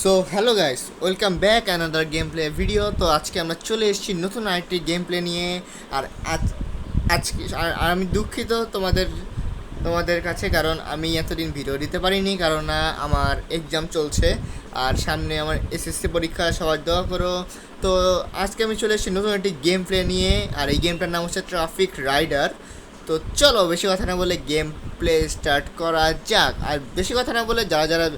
So hello guys, welcome back another game play video. তো আজকে আমরা চলে এসেছি নতুন আরেকটি গেম প্লে নিয়ে। আর আজকে আর আমি দুঃখিত তোমাদের কাছে, কারণ আমি এতদিন ভিডিও দিতে পারিনি, কারণ আমার এক্সাম চলছে আর সামনে আমার এসএসসি পরীক্ষা। সবাই দোয়া করো। তো আজকে আমি চলে এসেছি নতুন একটি গেম প্লে নিয়ে, আর এই গেমটার নাম হচ্ছে ট্রাফিক রাইডার। তো চলো বেশি কথা না বলে গেম প্লে স্টার্ট করা যাক। আর বেশি কথা না বলে যারা যারা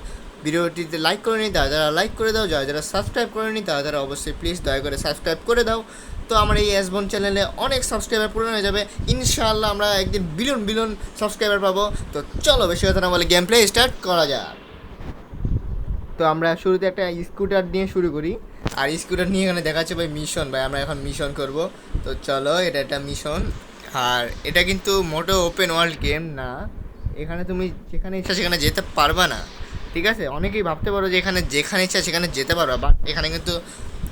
ভিডিওটিতে লাইক করে নি তারা যারা লাইক করে দাও, যারা যারা সাবস্ক্রাইব করে নি তারা তারা অবশ্যই প্লিজ দয়া করে সাবস্ক্রাইব করে দাও। তো আমার এই এসবন চ্যানেলে অনেক সাবস্ক্রাইবার পূরণ হয়ে যাবে ইনশাআল্লাহ, আমরা একদিন বিলিয়ন বিলিয়ন সাবস্ক্রাইবার পাবো। তো চলো বেশি কথা না বলে গেম প্লে স্টার্ট করা যাক। তো আমরা শুরুতে একটা স্কুটার নিয়ে শুরু করি। আর স্কুটার নিয়ে এখানে দেখাচ্ছে ভাই মিশন, ভাই আমরা এখন মিশন করব। তো চলো, এটা একটা মিশন। আর এটা কিন্তু মোটেও ওপেন ওয়ার্ল্ড গেম না, এখানে তুমি যেখানে ইচ্ছা সেখানে যেতে পারবা না, ঠিক আছে? অনেকেই ভাবতে পারো যে এখানে যেখানে ইচ্ছা সেখানে যেতে পারবা, বাট এখানে কিন্তু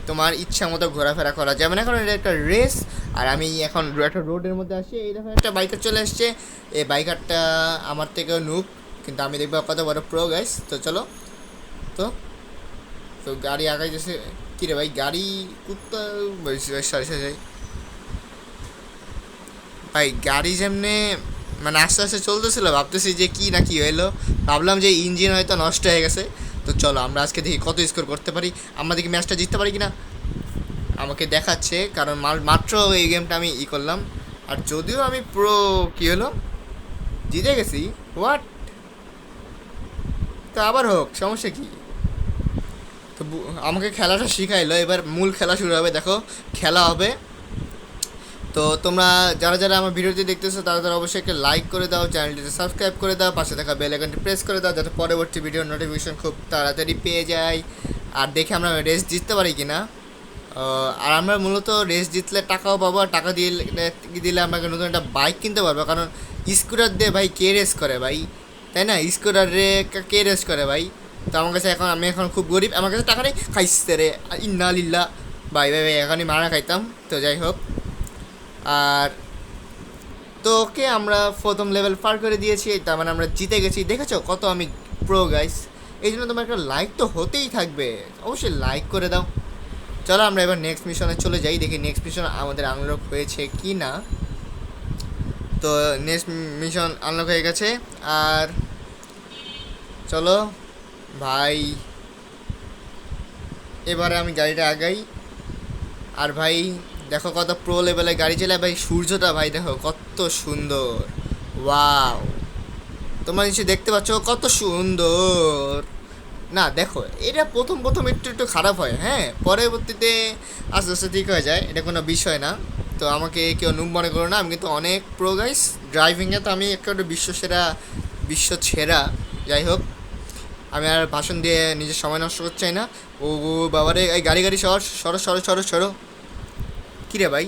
তোমার ইচ্ছা মতো ঘোরাফেরা করা যাবে না, কারণ এটা একটা রেস। আর আমি এখন একটা রোডের মধ্যে আসি, এই দেখো একটা বাইকার চলে আসছে। এই বাইকারটা আমার থেকেও নুব, কিন্তু আমি দেখবো কত বড় প্রো গাইস। তো চলো, তো তো গাড়ি আগাইতেছে। কী রে ভাই, গাড়ি কুত্তা সরি সরি ভাই, গাড়ি যেমনে মানে আস্তে আস্তে চলতেছিল, ভাবতেছি যে কী না কী হইলো, ভাবলাম যে ইঞ্জিন হয়তো নষ্ট হয়ে গেছে। তো চলো আমরা আজকে দেখি কত স্কোর করতে পারি, আমরা দেখি ম্যাচটা জিততে পারি কি না। আমাকে দেখাচ্ছে, কারণ মাত্র এই গেমটা আমি করলাম। আর যদিও আমি পুরো কী হলো, জিতে গেছি। হোয়াট? তো আবার হোক, সমস্যা কী? তো আমাকে খেলাটা শিখাইলো, এবার মূল খেলা শুরু হবে। দেখো খেলা হবে। তো তোমরা যারা যারা আমার ভিডিওটি দেখতেছো তারা তারা অবশ্যই একটা লাইক করে দাও, চ্যানেলটিতে সাবস্ক্রাইব করে দাও, পাশে থাকা বেল আইকনটি প্রেস করে দাও, যাতে পরবর্তী ভিডিওর নোটিফিকেশন খুব তাড়াতাড়ি পেয়ে যায়। আর দেখে আমরা রেস জিততে পারি কি না। আর আমরা মূলত রেস জিতলে টাকাও পাবো, আর টাকা দিলে আমরা নতুন একটা বাইক কিনতে পারবো, কারণ স্কুটার দিয়ে ভাই কে রেস করে ভাই, তাই না? স্কুটার রে কে রেস করে ভাই? তো আমার কাছে আমি এখন খুব গরিব, আমার কাছে টাকা নেই, খাইছে রে ইন্না লিল্লা। ভাই ভাই ভাই, এখনই মারা খাইতাম। তো যাই হোক, আর তো ওকে আমরা প্রথম লেভেল পার করে দিয়েছি, তার মানে আমরা জিতে গেছি। দেখেছো কত আমি প্রো গাইস? এই জন্য তোমার একটা লাইক তো হতেই থাকবে, অবশ্যই লাইক করে দাও। চলো আমরা এবার নেক্সট মিশনে চলে যাই, দেখি নেক্সট মিশন আমাদের আনলক হয়েছে কি না। তো নেক্সট মিশন আনলক হয়ে গেছে। আর চলো ভাই, এবারে আমি গাড়িটা আগাই। আর ভাই দেখো কত প্রো লেভেলে গাড়ি চালায় ভাই, সূর্যটা ভাই দেখো কত সুন্দর। ওয়াও, তোমরা নিশ্চয়ই দেখতে পাচ্ছ কত সুন্দর। না দেখো, এটা প্রথম প্রথম একটু একটু খারাপ হয়, হ্যাঁ, পরবর্তীতে আস্তে আস্তে ঠিক হয়ে যায়, এটা কোনো বিষয় না। তো আমাকে কেউ নুব মনে করো না, আমি কিন্তু অনেক প্রো গাইস ড্রাইভিংয়ে। তো আমি একটা বিশ্ব সেরা। যাই হোক, আমি আর ভাষণ দিয়ে নিজের সময় নষ্ট করতে চাই না। ও বাবারে, এই গাড়ি গাড়ি সর সরো সরো সরো সরো। কী রে ভাই,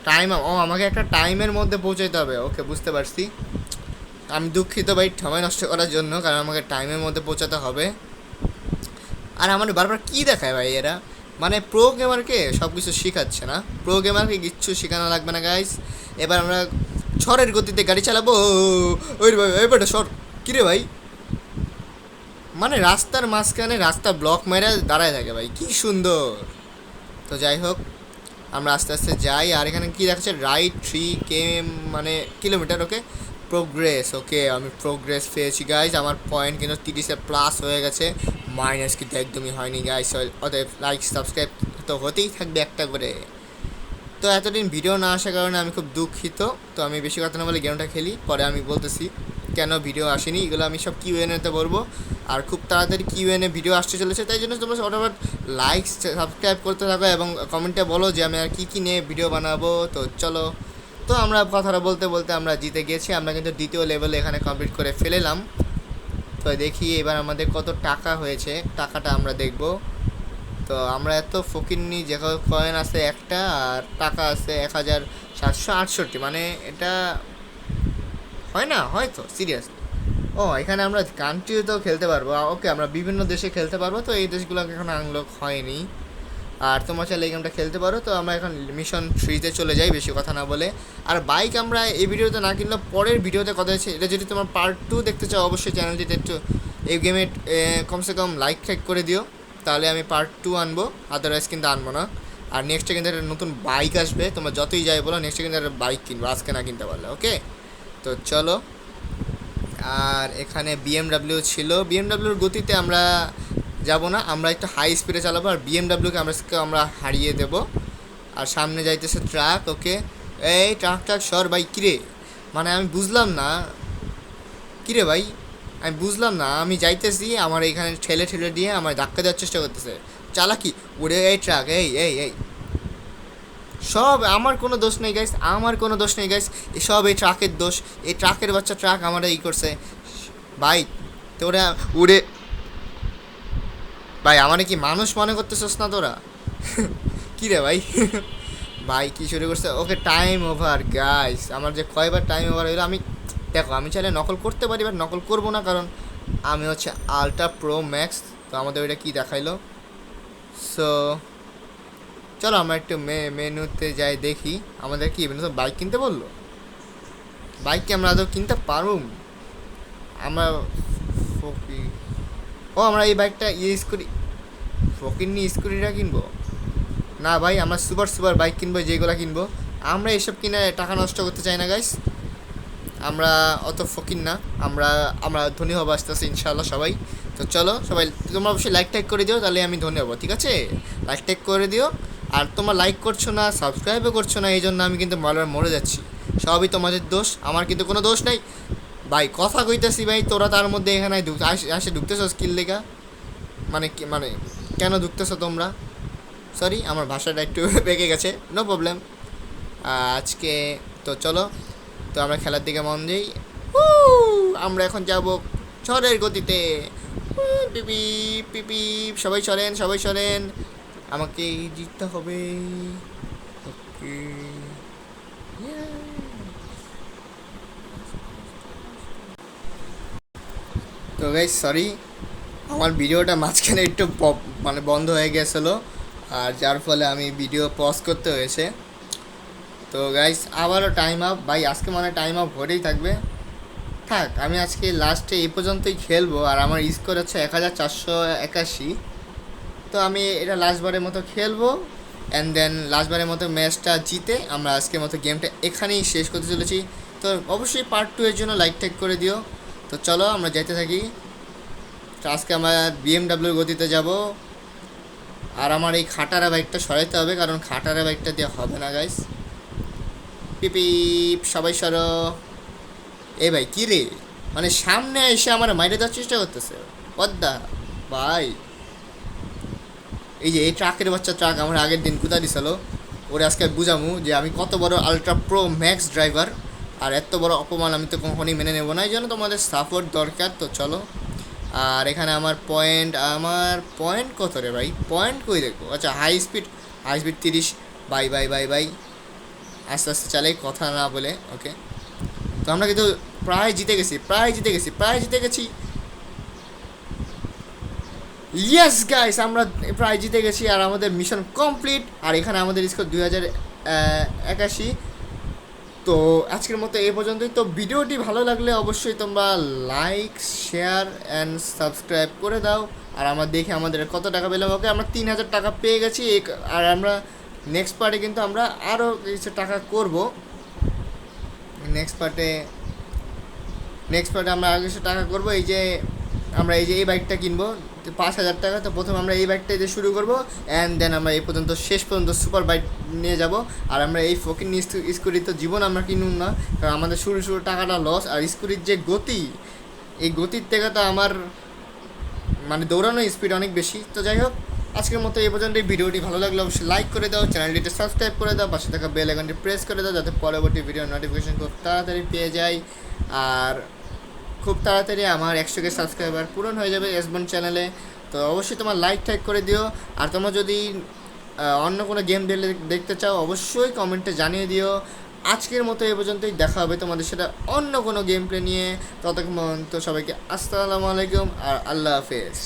টাইম? ও আমাকে একটা টাইমের মধ্যে পৌঁছাইতে হবে, ওকে বুঝতে পারছি। আমি দুঃখিত ভাই সময় নষ্ট করার জন্য, কারণ আমাকে টাইমের মধ্যে পৌঁছাতে হবে। আর আমার বারবার কী দেখায় ভাই এরা, মানে প্রো গেমারকে সব কিছু শেখাচ্ছে না, প্রো গেমারকে কিচ্ছু শেখানো লাগবে না গাইস। এবার আমরা ঝড়ের গতিতে গাড়ি চালাবো। ওই ভাই এবারে সর। কী রে ভাই, মানে রাস্তার মাঝখানে রাস্তা ব্লক মেরে দাঁড়ায় থাকে ভাই, কী সুন্দর। তো যাই হোক, আমরা আস্তে আস্তে যাই। আর এখানে কী দেখাচ্ছে, রাইট 3 মানে কিলোমিটার। ওকে, প্রোগ্রেস। ওকে, আমি প্রোগ্রেস পেয়েছি গাইজ, আমার পয়েন্ট কিন্তু 30-এ প্লাস হয়ে গেছে, মাইনাস কিন্তু একদমই হয়নি গাইজ। অতএব লাইক সাবস্ক্রাইব তো হতেই থাকবে একটা করে। তো এতদিন ভিডিও না আসার কারণে আমি খুব দুঃখিত। তো আমি বেশি কথা না বলে গেমটা খেলি, পরে আমি বলতেছি কেন ভিডিও আসেনি। এগুলো আমি সব কিউএনএতে বলবো। আর খুব তাড়াতাড়ি কিউএনএ ভিডিও আসতে চলেছে, তাই জন্য তোমরা ফটাফট লাইক সাবস্ক্রাইব করতে থাকো এবং কমেন্টে বলো যে আমি আর কী কী নিয়ে ভিডিও বানাবো। তো চলো, তো আমরা কথাটা বলতে বলতে আমরা জিতে গেছি, আমরা কিন্তু দ্বিতীয় লেভেলে এখানে কমপ্লিট করে ফেলেলাম। তো দেখি এবার আমাদের কত টাকা হয়েছে, টাকাটা আমরা দেখব। তো আমরা এত ফকিরনি, যে কয়েন আছে একটা, আর টাকা আছে 1768, মানে এটা হয় না হয়তো সিরিয়াস। ও এখানে আমরা কান্ট্রিতেও খেলতে পারবো। ওকে, আমরা বিভিন্ন দেশে খেলতে পারবো, তো এই দেশগুলো এখন আনলক হয়নি। আর তোমরা চাইলে এই গেমটা খেলতে পারো। তো আমরা এখন মিশন 3-তে চলে যাই বেশি কথা না বলে। আর বাইক আমরা এই ভিডিওতে না কিনলেও পরের ভিডিওতে কথা হচ্ছে, এটা যদি তোমার পার্ট 2 দেখতে চাও অবশ্যই চ্যানেলটিতে একটু এই গেমে কমসে কম লাইক ঠাইক করে দিও, তাহলে আমি পার্ট 2 আনবো, আদারওয়াইজ কিন্তু আনবো না। আর নেক্সটে কিন্তু একটা নতুন বাইক আসবে, তোমরা যতই যাই বলো নেক্সটে কিন্তু একটা বাইক কিনবো, আজকে না কিনতে পারলে। ওকে, তো চলো। আর এখানে বিএমডাব্লিউ ছিল, বিএমডাব্লিউর গতিতে আমরা যাব না, আমরা একটু হাই স্পিডে চালাবো, আর বিএমডাব্লিউকে আমরা হারিয়ে দেব। আর সামনে যাইতেছে ট্রাক। ওকে, এই ট্রাক সর ভাই। কিরে, মানে আমি বুঝলাম না, কিরে ভাই আমি বুঝলাম না, আমি যাইতেছি আমার এখানে ঠেলে ঠেলে দিয়ে আমার ধাক্কা দেওয়ার চেষ্টা করতেছে, চালাকি। ওরে এই ট্রাক, এই এই এই সব আমার কোনো দোষ নেই গাইস, আমার কোনো দোষ নেই গাইস, এসব এই ট্রাকের দোষ। এই ট্রাকের বাচ্চা ট্রাক আমার করছে ভাই। তোরা উড়ে ভাই, আমারে কি মানুষ মনে করতেছস না তোরা? কী রে ভাই? ভাই কী শুরু করছে? ওকে, টাইম ওভার গাইস। আমার যে কয়বার টাইম ওভার হইলো, আমি দেখো আমি চাইলে নকল করতে পারি, বাট নকল করবো না, কারণ আমি হচ্ছে আলট্রা প্রো ম্যাক্স। তো আমাদের ওইটা কী দেখাইলো? সো চলো আমরা একটু মেনুতে যাই, দেখি আমাদের কি নতুন বাইক কিনতে বললো। বাইক কি আমরা আদৌ কিনতে পারব? আমরা আমরা এই বাইকটা ইউজ করি, ফকির নিয়ে স্কুটিটা কিনবো না ভাই, আমরা সুপার সুপার বাইক কিনবো, যেগুলো কিনবো। আমরা এসব কিনে টাকা নষ্ট করতে চাই না গাইস, আমরা অত ফকির না, আমরা আমরা ধনী হবো আস্তে আস্তে ইনশাআল্লাহ সবাই। তো চলো সবাই, তোমরা অবশ্যই লাইক টাইক করে দিও, তাহলে আমি ধনী হবো, ঠিক আছে? লাইক টাইক করে দিও। আর তোমরা লাইক করছো না, সাবস্ক্রাইবও করছো না, এই জন্য আমি কিন্তু মরে যাচ্ছি। সবই তোমাদের দোষ, আমার কিন্তু কোনো দোষ নেই ভাই। কথা কইতেছি ভাই, তোরা তার মধ্যে এখানে আসে ঢুকতেছো স্কিল লেখা, মানে কি মানে কেন ঢুকতেছো তোমরা? সরি, আমার ভাষাটা একটু বেঁকে গেছে, নো প্রবলেম। আজকে তো চলো, তো আমরা খেলার দিকে মন দিই। আমরা এখন যাব ঝড়ের গতিতে। পিপি পিপি, সবাই সরেন, সবাই সরেন, আমাকে জিততে হবে। ওকে, তো গাইস সরি, আমার ভিডিওটা মাঝখানে একটু মানে বন্ধ হয়ে গেছিলো, আর যার ফলে আমি ভিডিও পজ করতে হয়েছে। তো গাইস আবারও টাইম আপ ভাই, আজকে মানে টাইম আপ হতেই থাকবে। থাক, আমি আজকে লাস্টে এই পর্যন্তই খেলবো, আর আমার স্কোর হচ্ছে 1481। তো আমি এটা লাস্টবারের মতো খেলবো, অ্যান্ড দেন লাস্টবারের মতো ম্যাচটা জিতে আমরা আজকের মতো গেমটা এখানেই শেষ করতে চলেছি। তো অবশ্যই পার্ট 2 এর জন্য লাইক টেক করে দিও। তো চলো আমরা যেতে থাকি। তো আজকে আমরা বিএমডাব্লিউর গতিতে যাব, আর আমার এই খাটারা বাইকটা সরাইতে হবে, কারণ খাটারা বাইকটা দিয়ে হবে না গাইস। পিপি, সবাই সরো। এ ভাই কী রে, মানে সামনে এসে আমার মাইরে দেওয়ার চেষ্টা করতেছে পদ্মা ভাই। এই যে এই ট্রাকের বাচ্চা ট্রাক আমার আগের দিন কোথা দিছিল, ওরে আজকে বুঝামু যে আমি কত বড় আলট্রা প্রো ম্যাক্স ড্রাইভার, আর এত বড় অপমান আমি তো কখনই মেনে নেবো না, এই জন্য তোমাদের সাপোর্ট দরকার। তো চলো, আর এখানে আমার পয়েন্ট কত রে ভাই? পয়েন্ট কই দেখবো? আচ্ছা, high speed 30। Bye bye bye bye, আস্তে আস্তে চালাই, কথা না বলে। ওকে, তো আমরা কিন্তু প্রায় জিতে গেছি। ইয়েস গাইস, আমরা প্রায় জিতে গেছি, আর আমাদের মিশন কমপ্লিট। আর এখানে আমাদের স্কোর 2081। তো আজকের মতো এই পর্যন্তই। তো ভিডিওটি ভালো লাগলে অবশ্যই তোমরা লাইক, শেয়ার অ্যান্ড সাবস্ক্রাইব করে দাও। আর আমরা দেখে আমাদের কত টাকা পেলাম। ওকে, আমরা 3000 টাকা পেয়ে গেছি। আর আমরা নেক্সট পার্টে কিন্তু আমরা আরও কিছু টাকা করব। নেক্সট পার্টে আমরা আরও কিছু টাকা করবো। আমরা এই বাইকটা কিনবো 5000 টাকা। তো প্রথমে আমরা এই বাইকটা দিয়ে শুরু করবো, অ্যান্ড দেন আমরা এই পর্যন্ত শেষ পর্যন্ত সুপার বাইক নিয়ে যাব। আর আমরা এই ফকির স্কুটি তো জীবন আমরা কিনুন না, কারণ আমাদের শুরু টাকাটা লস। আর স্কুটির যে গতি, এই গতির থেকে তো আমার মানে দৌড়ানোর স্পিড অনেক বেশি। তো যাই হোক, আজকের মতো এই পর্যন্ত। ভিডিওটি ভালো লাগলে অবশ্যই লাইক করে দাও, চ্যানেলটিতে সাবস্ক্রাইব করে দাও, পাশে থাকা বেল আইকনটি প্রেস করে দাও, যাতে পরবর্তী ভিডিও নোটিফিকেশন খুব তাড়াতাড়ি পেয়ে যায়। আর খুব তাড়াতাড়ি আমার 100K সাবস্ক্রাইবার পূরণ হয়ে যাবে এসবন চ্যানেলে। তো অবশ্যই তোমার লাইক টাইক করে দিও। আর তোমরা যদি অন্য কোনো গেম দেখতে চাও অবশ্যই কমেন্টে জানিয়ে দিও। আজকের মতো এই পর্যন্তই, দেখা হবে তোমাদের সাথে অন্য কোনো গেম প্লে নিয়ে। ততক্ষণ তো সবাইকে আসসালামু আলাইকুম আর আল্লাহ হাফেজ।